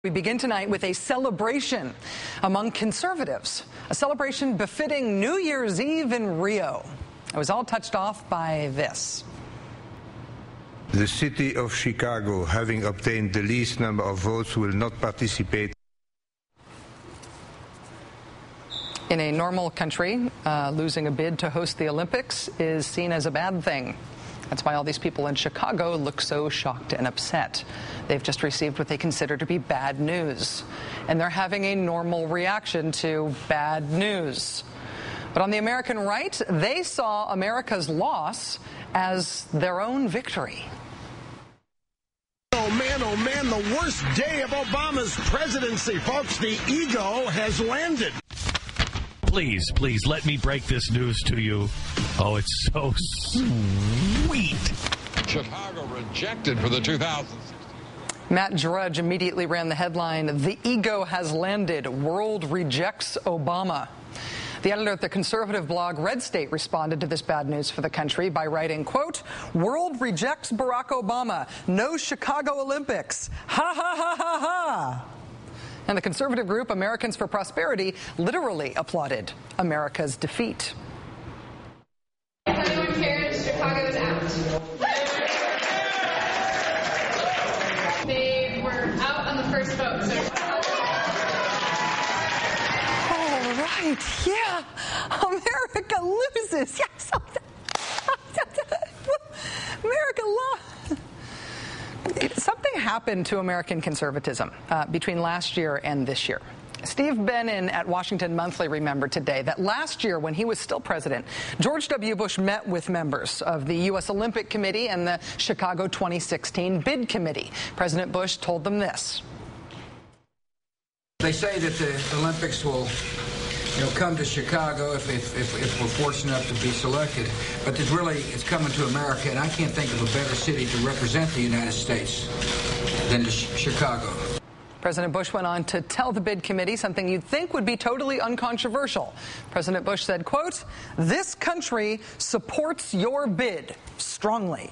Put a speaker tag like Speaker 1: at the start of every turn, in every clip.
Speaker 1: We begin tonight with a celebration among conservatives, a celebration befitting New Year's Eve in Rio. It was all touched off by this.
Speaker 2: The city of Chicago, having obtained the least number of votes, will not participate.
Speaker 1: In a normal country, losing a bid to host the Olympics is seen as a bad thing. That's why all these people in Chicago look so shocked and upset. They've just received what they consider to be bad news, and they're having a normal reaction to bad news. But on the American right, they saw America's loss as their own victory.
Speaker 3: Oh man, the worst day of Obama's presidency, folks. The ego has landed.
Speaker 4: Please, let me break this news to you. Oh, it's so sweet.
Speaker 5: Chicago rejected for the 2016.
Speaker 1: Matt Drudge immediately ran the headline, "The ego has landed. World rejects Obama." The editor at the conservative blog Red State responded to this bad news for the country by writing, quote, "World rejects Barack Obama. No Chicago Olympics. Ha ha ha ha ha." And the conservative group Americans for Prosperity literally applauded America's defeat.
Speaker 6: If anyone cares, Chicago is out. They were out on the first vote. So.
Speaker 1: All right, yeah, America loses. Yes, America lost. Something happened to American conservatism between last year and this year. Steve Bannon at Washington Monthly remembered today that last year, when he was still president, George W. Bush met with members of the U.S. Olympic Committee and the Chicago 2016 Bid Committee. President Bush told them this.
Speaker 7: They say that the Olympics will come to Chicago if we're fortunate enough to be selected. But it's coming to America, and I can't think of a better city to represent the United States than Chicago.
Speaker 1: President Bush went on to tell the bid committee something you'd think would be totally uncontroversial. President Bush said, quote, "This country supports your bid strongly."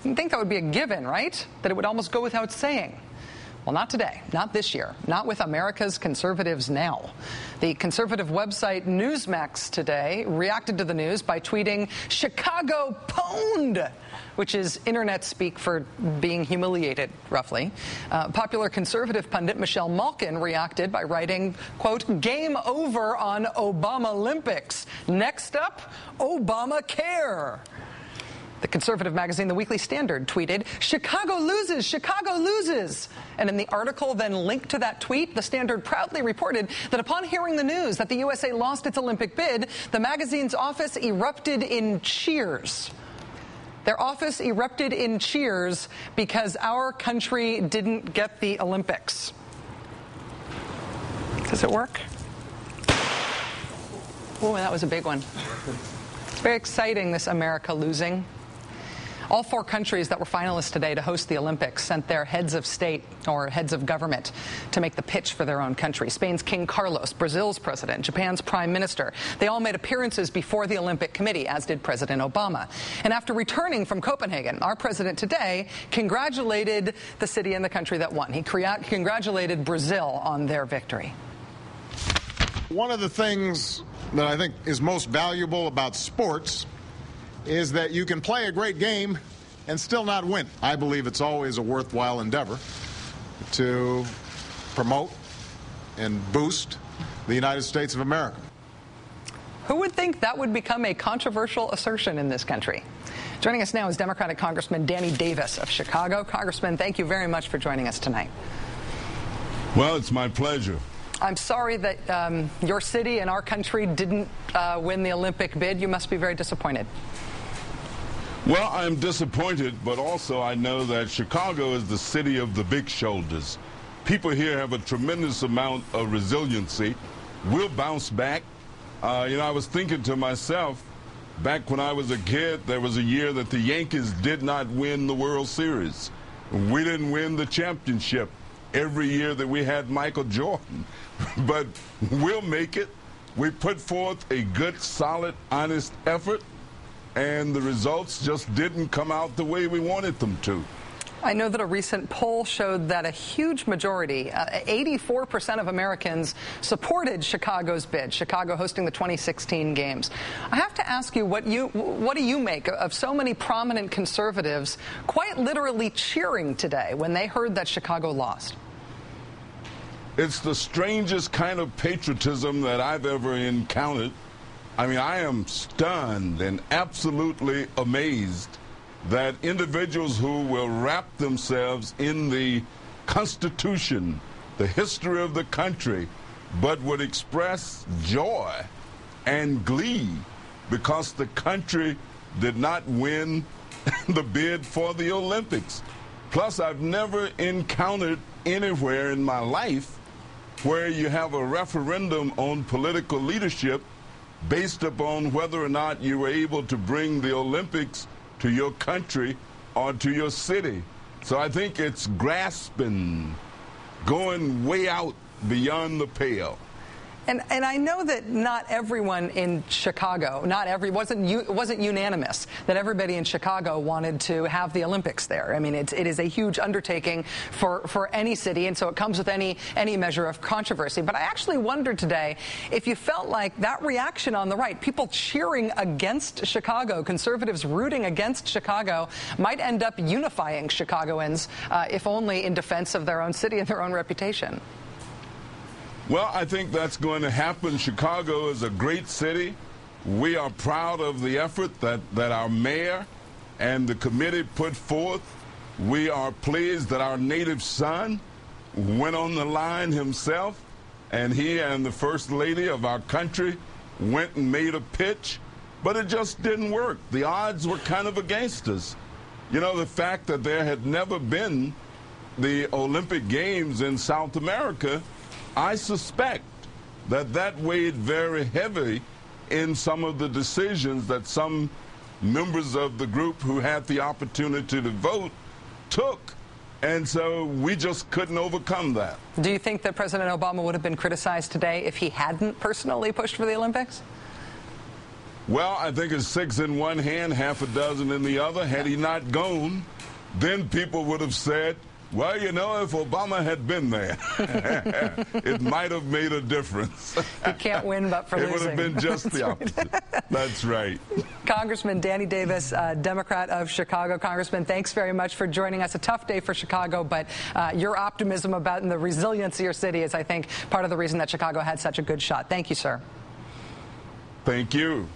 Speaker 1: You'd think that would be a given, right? That it would almost go without saying. Well, not today, not this year, not with America's conservatives now. The conservative website Newsmax today reacted to the news by tweeting, "Chicago pwned," which is internet speak for being humiliated, roughly. Popular conservative pundit Michelle Malkin reacted by writing, quote, "Game over on Obama Olympics. Next up, Obamacare." The conservative magazine The Weekly Standard tweeted, "Chicago loses, Chicago loses." And in the article then linked to that tweet, the Standard proudly reported that upon hearing the news that the USA lost its Olympic bid, the magazine's office erupted in cheers. Their office erupted in cheers because our country didn't get the Olympics. Does it work? Oh, that was a big one. It's very exciting, this America losing. All four countries that were finalists today to host the Olympics sent their heads of state or heads of government to make the pitch for their own country. Spain's King Carlos, Brazil's president, Japan's prime minister. They all made appearances before the Olympic Committee, as did President Obama. And after returning from Copenhagen, our president today congratulated the city and the country that won. He congratulated Brazil on their victory.
Speaker 3: One of the things that I think is most valuable about sports is that you can play a great game and still not win. I believe it's always a worthwhile endeavor to promote and boost the United States of America.
Speaker 1: Who would think that would become a controversial assertion in this country? Joining us now is Democratic Congressman Danny Davis of Chicago. Congressman, thank you very much for joining us tonight.
Speaker 8: Well, it's my pleasure.
Speaker 1: I'm sorry that your city and our country didn't win the Olympic bid. You must be very disappointed.
Speaker 8: Well, I'm disappointed, but also I know that Chicago is the city of the big shoulders. People here have a tremendous amount of resiliency. We'll bounce back. I was thinking to myself, back when I was a kid, there was a year that the Yankees did not win the World Series. We didn't win the championship every year that we had Michael Jordan. But we'll make it. We put forth a good, solid, honest effort, and the results just didn't come out the way we wanted them to.
Speaker 1: I know that a recent poll showed that a huge majority, 84% of Americans, supported Chicago's bid, Chicago hosting the 2016 games. I have to ask you, what do you make of so many prominent conservatives quite literally cheering today when they heard that Chicago lost?
Speaker 8: It's the strangest kind of patriotism that I've ever encountered. I mean, I am stunned and absolutely amazed that individuals who will wrap themselves in the Constitution, the history of the country, but would express joy and glee because the country did not win the bid for the Olympics. Plus, I've never encountered anywhere in my life where you have a referendum on political leadership based upon whether or not you were able to bring the Olympics to your country or to your city. So I think it's grasping, going way out beyond the pale.
Speaker 1: And I know that not everyone in Chicago, it wasn't unanimous that everybody in Chicago wanted to have the Olympics there. I mean, it is a huge undertaking for any city, and so it comes with any measure of controversy. But I actually wondered today if you felt like that reaction on the right, people cheering against Chicago, conservatives rooting against Chicago, might end up unifying Chicagoans, if only in defense of their own city and their own reputation.
Speaker 8: Well, I think that's going to happen. Chicago is a great city. We are proud of the effort that our mayor and the committee put forth. We are pleased that our native son went on the line himself, and he and the First Lady of our country went and made a pitch, but it just didn't work. The odds were kind of against us. You know, the fact that there had never been the Olympic Games in South America, I suspect that weighed very heavy in some of the decisions that some members of the group who had the opportunity to vote took. And so we just couldn't overcome that.
Speaker 1: Do you think that President Obama would have been criticized today if he hadn't personally pushed for the Olympics?
Speaker 8: Well, I think it's 6 in one hand, half a dozen in the other. Had he not gone, then people would have said, well, you know, if Obama had been there, it might have made a difference.
Speaker 1: You can't win but for losing.
Speaker 8: It would have been just the opposite. That's right.
Speaker 1: Congressman Danny Davis, Democrat of Chicago. Congressman, thanks very much for joining us. A tough day for Chicago, but your optimism about and the resilience of your city is, I think, part of the reason that Chicago had such a good shot. Thank you, sir.
Speaker 8: Thank you.